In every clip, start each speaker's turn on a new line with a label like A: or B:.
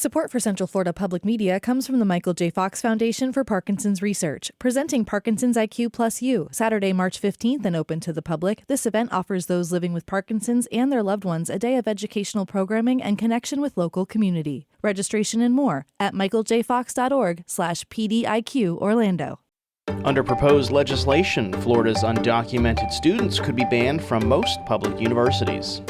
A: Support for Central Florida Public Media comes from the Michael J. Fox Foundation for Parkinson's Research, presenting Parkinson's IQ Plus You, Saturday, March 15th and open to the public. This event offers those living with Parkinson's and their loved ones a day of educational programming and connection with local community. Registration and more at michaeljfox.org/PDIQ Orlando.
B: Under proposed legislation, Florida's undocumented students could be banned from most public universities.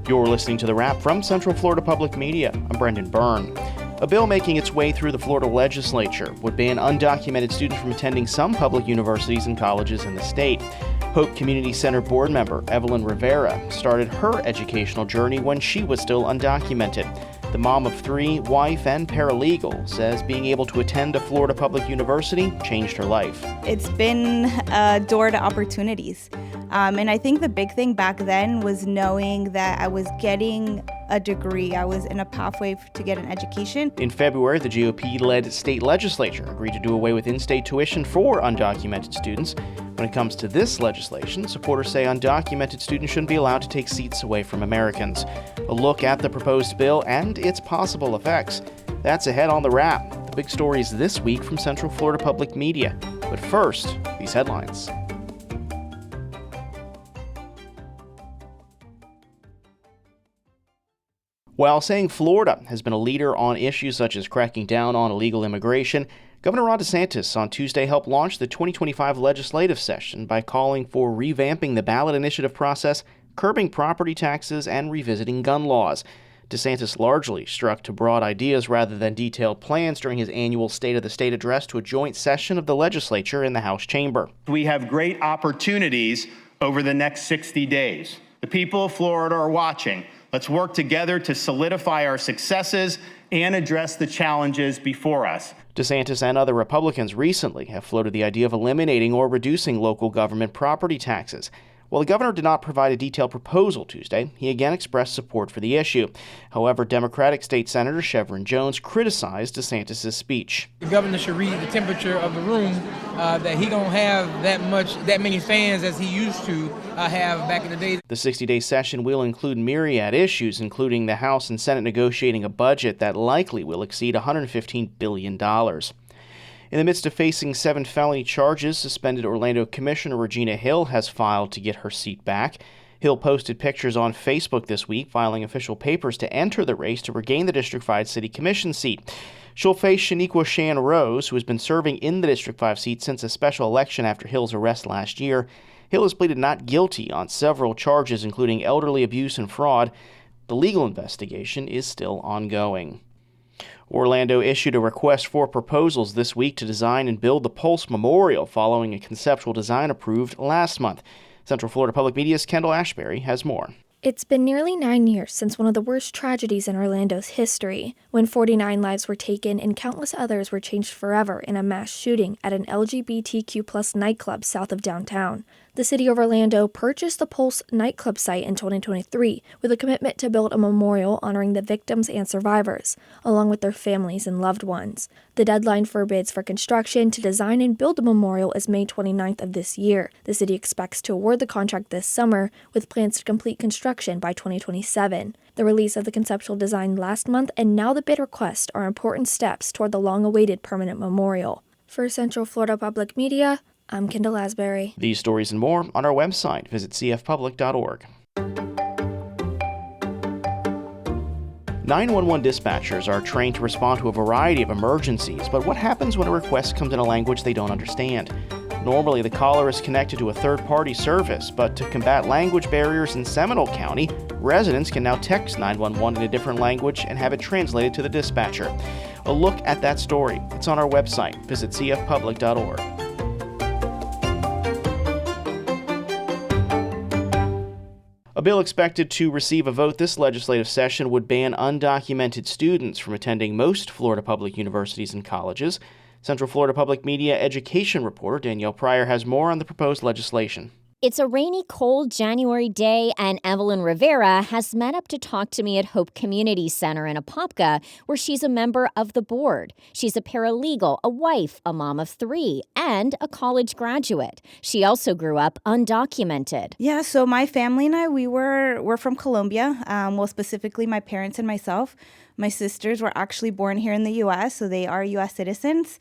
B: You're listening to The Wrap from Central Florida Public Media. I'm Brendan Byrne. A bill making its way through the Florida legislature would ban undocumented students from attending some public universities and colleges in the state. Hope Community Center board member Evelyn Rivera started her educational journey when she was still undocumented. The mom of three, wife, and paralegal says being able to attend a Florida public university changed her life.
C: It's been a door to opportunities. And I think the big thing back then was knowing that I was getting a degree. I was in a pathway to get an education.
B: In February, the GOP-led state legislature agreed to do away with in-state tuition for undocumented students. When it comes to this legislation, supporters say undocumented students shouldn't be allowed to take seats away from Americans. A look at the proposed bill and its possible effects. That's ahead on The Wrap. The big stories this week from Central Florida Public Media. But first, these headlines. While saying Florida has been a leader on issues such as cracking down on illegal immigration, Governor Ron DeSantis on Tuesday helped launch the 2025 legislative session by calling for revamping the ballot initiative process, curbing property taxes, and revisiting gun laws. DeSantis largely struck to broad ideas rather than detailed plans during his annual State of the State address to a joint session of the legislature in the House chamber.
D: We have great opportunities over the next 60 days. The people of Florida are watching. Let's work together to solidify our successes and address the challenges before us.
B: DeSantis and other Republicans recently have floated the idea of eliminating or reducing local government property taxes. While the governor did not provide a detailed proposal Tuesday, he again expressed support for the issue. However, Democratic State Senator Chevron Jones criticized DeSantis' speech.
E: The governor should read the temperature of the room, that he don't have that many fans as he used to have back in the day.
B: The 60-day session will include myriad issues, including the House and Senate negotiating a budget that likely will exceed $115 billion. In the midst of facing 7 felony charges, suspended Orlando Commissioner Regina Hill has filed to get her seat back. Hill posted pictures on Facebook this week, filing official papers to enter the race to regain the District 5 City Commission seat. She'll face Shaniqua Shan Rose, who has been serving in the District 5 seat since a special election after Hill's arrest last year. Hill has pleaded not guilty on several charges, including elderly abuse and fraud. The legal investigation is still ongoing. Orlando issued a request for proposals this week to design and build the Pulse Memorial following a conceptual design approved last month. Central Florida Public Media's Kendall Ashbury has more.
F: It's been nearly 9 years since one of the worst tragedies in Orlando's history, when 49 lives were taken and countless others were changed forever in a mass shooting at an LGBTQ+ nightclub south of downtown. The city of Orlando purchased the Pulse nightclub site in 2023 with a commitment to build a memorial honoring the victims and survivors, along with their families and loved ones. The deadline for bids for construction to design and build the memorial is May 29th of this year. The city expects to award the contract this summer, with plans to complete construction by 2027. The release of the conceptual design last month and now the bid request are important steps toward the long-awaited permanent memorial. For Central Florida Public Media, I'm Kendall Asbury.
B: These stories and more on our website. Visit cfpublic.org. 911 dispatchers are trained to respond to a variety of emergencies, but what happens when a request comes in a language they don't understand? Normally, the caller is connected to a third-party service, but to combat language barriers in Seminole County, residents can now text 911 in a different language and have it translated to the dispatcher. A look at that story. It's on our website. Visit cfpublic.org. A bill expected to receive a vote this legislative session would ban undocumented students from attending most Florida public universities and colleges. Central Florida Public Media education reporter Danielle Pryor has more on the proposed legislation.
G: It's a rainy, cold January day, and Evelyn Rivera has met up to talk to me at Hope Community Center in Apopka, where she's a member of the board. She's a paralegal, a wife, a mom of 3, and a college graduate. She also grew up undocumented.
C: Yeah, so my family and I, we're from Colombia, specifically my parents and myself. My sisters were actually born here in the U.S., so they are U.S. citizens.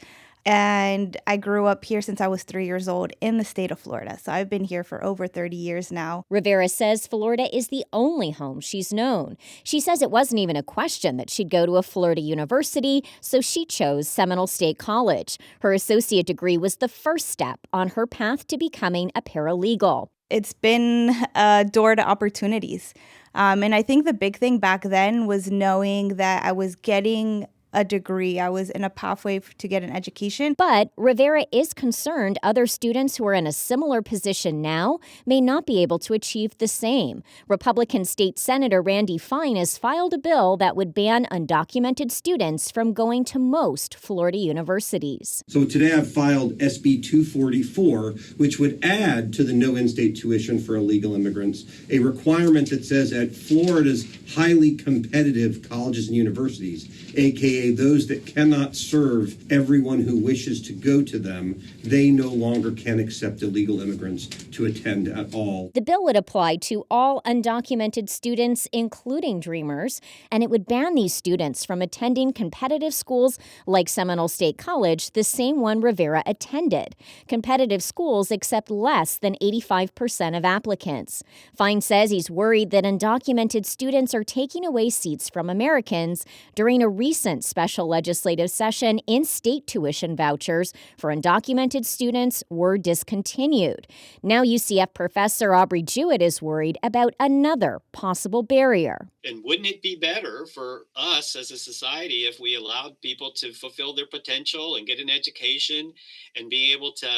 C: And I grew up here since I was 3 years old in the state of Florida. So I've been here for over 30 years now.
G: Rivera says Florida is the only home she's known. She says it wasn't even a question that she'd go to a Florida university, so she chose Seminole State College. Her associate degree was the first step on her path to becoming a paralegal.
C: It's been a door to opportunities. And I think the big thing back then was knowing that I was getting a degree. I was in a pathway to get an education.
G: But Rivera is concerned other students who are in a similar position now may not be able to achieve the same. Republican State Senator Randy Fine has filed a bill that would ban undocumented students from going to most Florida universities.
H: So today I've filed SB 244, which would add to the no in-state tuition for illegal immigrants a requirement that says at Florida's highly competitive colleges and universities, aka those that cannot serve everyone who wishes to go to them, they no longer can accept illegal immigrants to attend at all.
G: The bill would apply to all undocumented students, including Dreamers, and it would ban these students from attending competitive schools like Seminole State College, the same one Rivera attended. Competitive schools accept less than 85% of applicants. Fine says he's worried that undocumented students are taking away seats from Americans. During a recent special legislative session, in-state tuition vouchers for undocumented students were discontinued. Now UCF professor Aubrey Jewett is worried about another possible barrier.
I: And wouldn't it be better for us as a society if we allowed people to fulfill their potential and get an education and be able to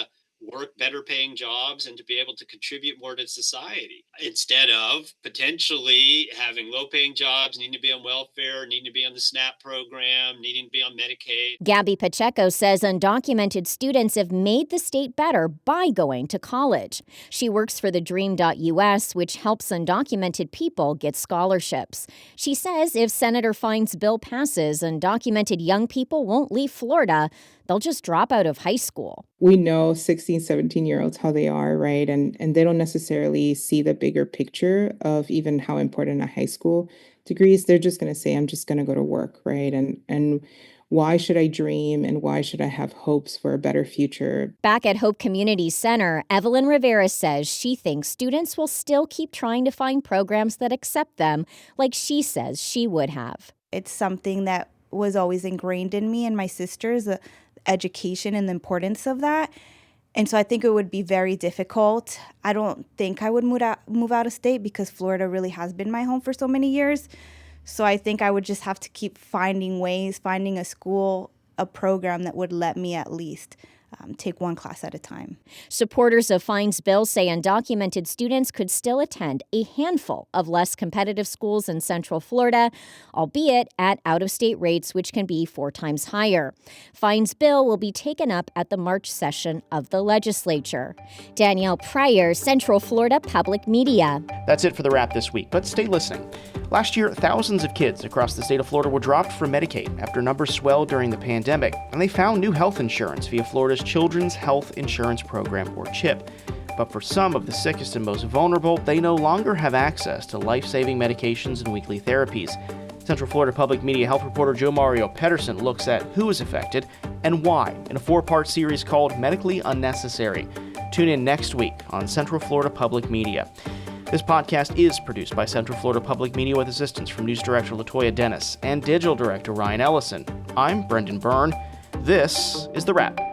I: work better paying jobs and to be able to contribute more to society instead of potentially having low paying jobs, needing to be on welfare, needing to be on the SNAP program, needing to be on Medicaid.
G: Gabby Pacheco says undocumented students have made the state better by going to college. She works for the Dream.us, which helps undocumented people get scholarships. She says if Senator Fine's bill passes, undocumented young people won't leave Florida. They'll just drop out of high school.
J: We know 16, 17-year-olds how they are, right? And they don't necessarily see the bigger picture of even how important a high school degree is. They're just going to say, I'm just going to go to work, right? And why should I dream and why should I have hopes for a better future?
G: Back at Hope Community Center, Evelyn Rivera says she thinks students will still keep trying to find programs that accept them like she says she would have.
C: It's something that was always ingrained in me and my sisters, education and the importance of that. And so I think it would be very difficult. I don't think I would move out of state because Florida really has been my home for so many years. So I think I would just have to keep finding ways, finding a school, a program that would let me at least take one class at a time.
G: Supporters of Fine's bill say undocumented students could still attend a handful of less competitive schools in Central Florida, albeit at out-of-state rates, which can be 4 times higher. Fine's bill will be taken up at the March session of the legislature. Danielle Pryor, Central Florida Public Media.
B: That's it for the wrap this week, but stay listening. Last year, thousands of kids across the state of Florida were dropped from Medicaid after numbers swelled during the pandemic, and they found new health insurance via Florida's Children's Health Insurance Program, or CHIP. But for some of the sickest and most vulnerable, they no longer have access to life-saving medications and weekly therapies. Central Florida Public Media health reporter Joe Mario Pedersen looks at who is affected and why in a 4-part series called Medically Unnecessary. Tune in next week on Central Florida Public Media. This podcast is produced by Central Florida Public Media with assistance from News Director LaToya Dennis and Digital Director Ryan Ellison. I'm Brendan Byrne. This is The Wrap.